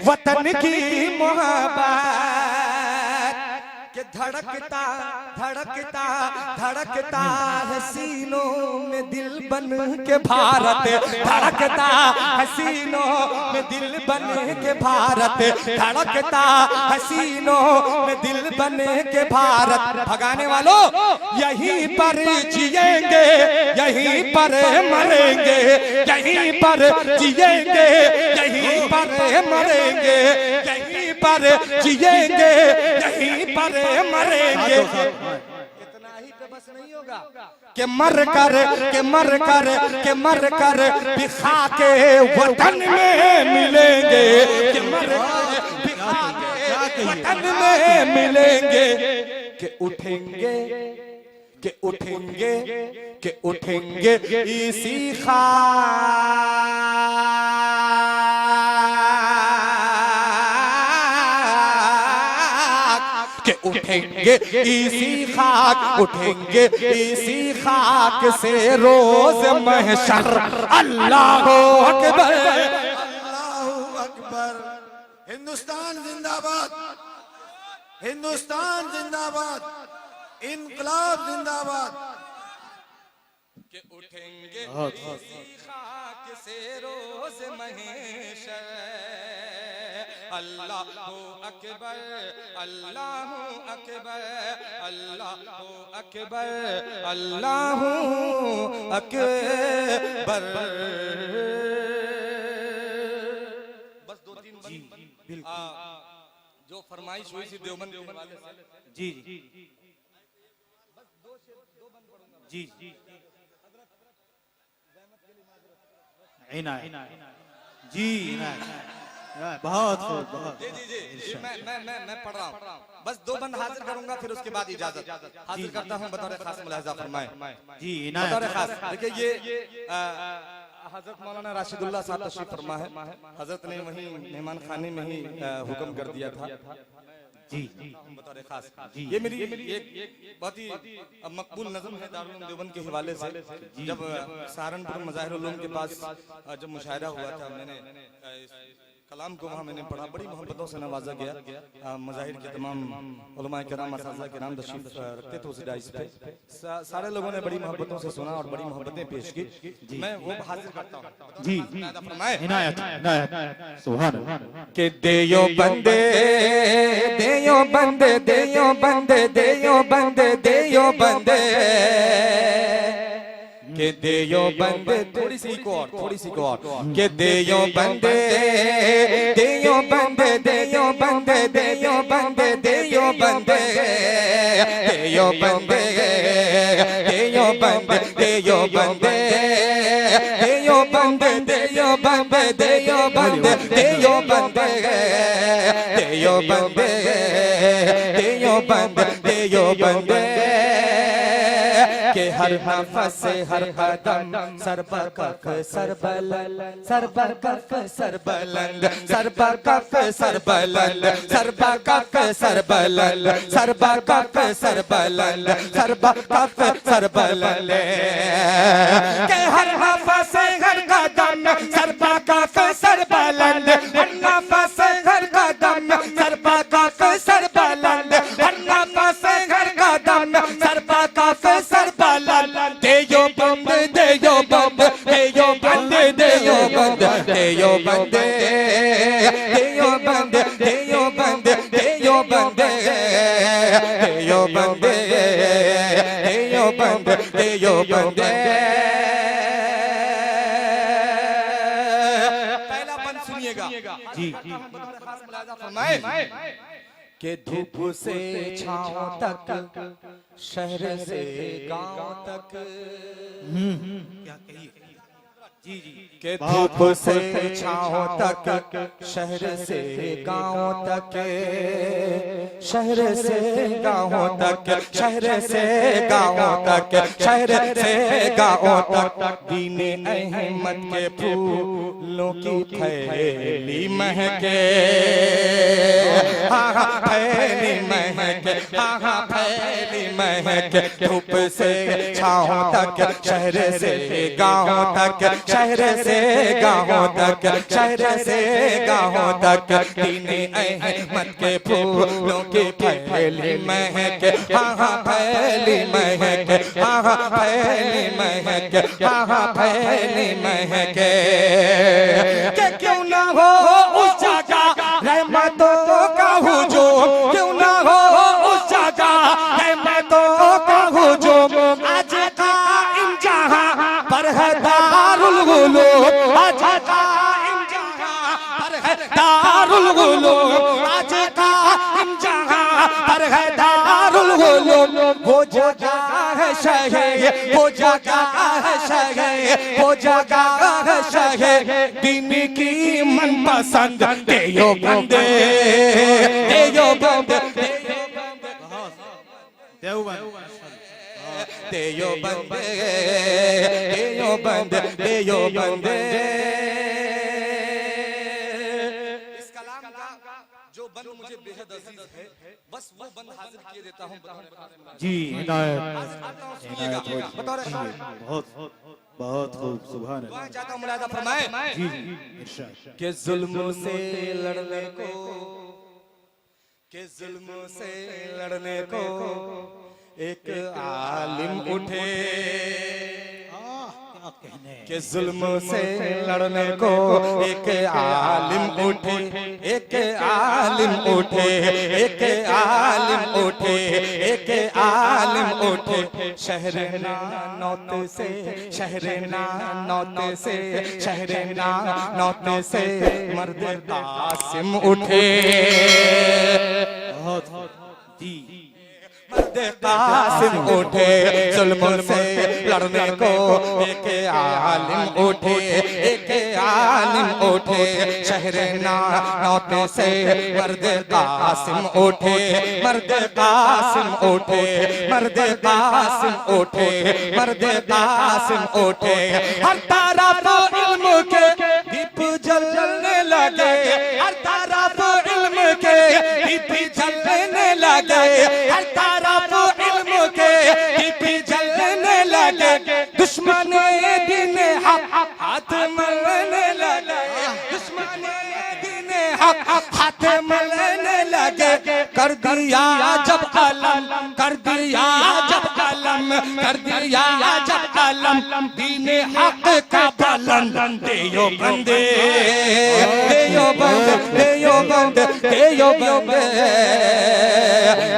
वतन की मोहब्बत, के धड़कता धड़कता धड़कता है सीनों में दिल बन के भारत, धड़कता है सीनों में दिल बन के भारत, धड़कता है सीनों में दिल बन के भारत, भगाने वालों यहीं पर जिएंगे, यहीं पर मरेंगे, यहीं पर जिएंगे, यहीं पर मरेंगे, यहीं पर जिएंगे, यहीं पर मरेंगे। इतना ही पे बस नहीं होगा, कि मर कर, के मर कर, के मर कर भी खाके वतन में मिलेंगे, कि मर कर भी खाके वतन में मिलेंगे, कि उठेंगे, कि उठेंगे, कि उठेंगे इसी के उठेंगे इसी खाक, उठेंगे इसी खाक से रोज महशर, अल्लाह अकबर, अल्लाहु अकबर। हिंदुस्तान जिंदाबाद, हिंदुस्तान जिंदाबाद, इनकलाब जिंदाबाद। कि उठेंगे बहुत इसी खाक से रोज महशर। अल्लाहू अकबर, अल्लाहू अकबर, अल्लाहू अकबर, अल्लाहू अकबर। बस 2-3 जो फरमाइश हुई थी देवबंद के हवाले से। जी जी जी जी इनायत जी इनायत बहुत खूब बहुत जी जी जी मैं पढ़ रहा हूँ। बस 2 बंद हाजिर करूंगा फिर उसके बाद इजाजत हाजिर करता हूँ। बतौर खास मुलाहिजा फरमाए जी बतौर इनायत खास। देखिए ये हजरत मौलाना राशिदुल्लाह साहब तशरीफ फरमा है। हजरत ने वहीं मेहमान खाने में ही हुक्म कर दिया था। जी बतौर खास ये मेरी एक बहुत ही मकबूल नज़म है दारुल उलूम देवबंद के हवाले से। जब सहारनपुर मज़ाहिरुल उलूम के पास जब मुशायरा हुआ था, मैंने कलाम को वहाँ मैंने पढ़ा, बड़ी मोहब्बतों से नवाजा गया। मज़ाहिर के तमाम उलमाए किराम असातिज़ा किराम तशरीफ रखते थे उस डाइस पे। सारे लोगों ने बड़ी मोहब्बतों से सुना और बड़ी मोहब्बतें पेश की। मैं वो हाजिर करता हूँ। जी इनायत इनायत सुभान अल्लाह के देयो बंदे देयो बंदे देयो बंदे देयो बंदे देयो बंदे के देयो बंदे। थोड़ी सी को और के देयो बंदे देयो बंदे देयो बंदे देयो बंदे देयो बंदे देयो बंदे देयो बंदे देयो बंदे देयो बंदे देयो बंदे देयो बंदे देयो बंदे देयो बंदे देयो बंदे देयो बंदे के हर नफस हर कदम सरबकफ सरबलंद सरबकफ सरबलंद सरबकफ सरबलंद सरबकफ सरबलंद सरबकफ सरबलंद सरबकफ सरबलंद के हर नफस हर कदम सरबकफ सरबलंद हर नफस हर कदम सरबकफ सरबलंद हर नफस हर कदम सरबकफ सरबलंद देयो बंद देयो बंद देयो बंद देयो बंद देयो बंद देयो बंद देयो बंद देयो बंद देयो बंद देयो बंद देयो बंद। पहला बंद सुनिएगा जी फरमाए के धूप से छाँव तक शहर से गांव तक क्या कहिए जी जी के धूप से छाँव तक शहर से गांव तक शहर से गांव तक शहर से गांव तक शहर से गांव तक दीने अहमद के फूलों की फैली महके हाँ हाँ फैली महके हाँ हाँ फैली महके धूप से छाँव तक शहर से गांव तक शहर से गांव तक शहर से गांव तक दीने अहमद के फूलों की फैली महक हाँ हाँ फैली महक हाँ हाँ फैली महक हाँ हाँ फैली महक के क्यों ना हो उस जगह रहमतों का हुजूम क्यों ना हो उस जगह रहमतों का हुजूम आज कायम जहां पर है दारुल उलूम आज कायम जहां पर है दारुल उलूम आज कायम जहां पर है दारुल उलूम वो जगह है शहर वो जगह है शहर वो जगह है शहर दिन की मनपसंद देयो बंदे देयो बंदे देयो बंदे देयो बंदे देयो बंदे। इस कलाम का जो बंद मुझे बेहद अजीज है बस वो बंद हाजिर किए देता हूँ जी इनायत बतौर बहुत बहुत खूब सुभान अल्लाह चाहता हूँ मुलाहिजा फरमाए जी जी इरशाद के जुल्म से लड़ने को के जुल्म से लड़ने को एक आलिम उठे कि जुल्म से लड़ने को एक आलिम उठे, एक आलिम उठे, एक आलिम उठे, एक आलिम उठे। शहर नौत से, शहर नौत से, शहर नौत से मर्द कासिम उठे। जी मर्द कासिम उठे, जुल्म से लड़ने को एक आलिम उठे, एक आलिम उठे। शहर नौत से मर्द कासिम उठे, मर्द कासिम उठे, मर्द कासिम उठे, मर्द कासिम उठे। हर तरफ इल्म के दीप जलने लगे, हर तरफ इल्म के दीप जलने लगे, हर तरफ इल्म के दीप जलने लगे। दुश्मन दिन हक हाथ मलने लगे, दुश्मन दिन हक हाथ मलने लगे। कर दिया जब अलम, कर दिया जब अलम, कर दिया जब अलम, दीन हक का बलन। देयो बंदे, देयो बंदे, देयो बंदे, देयो बंदे,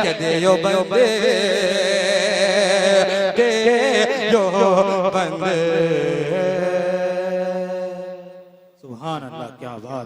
के देयो बंदे, देयो बंदे। सुभान अल्लाह, क्या बात।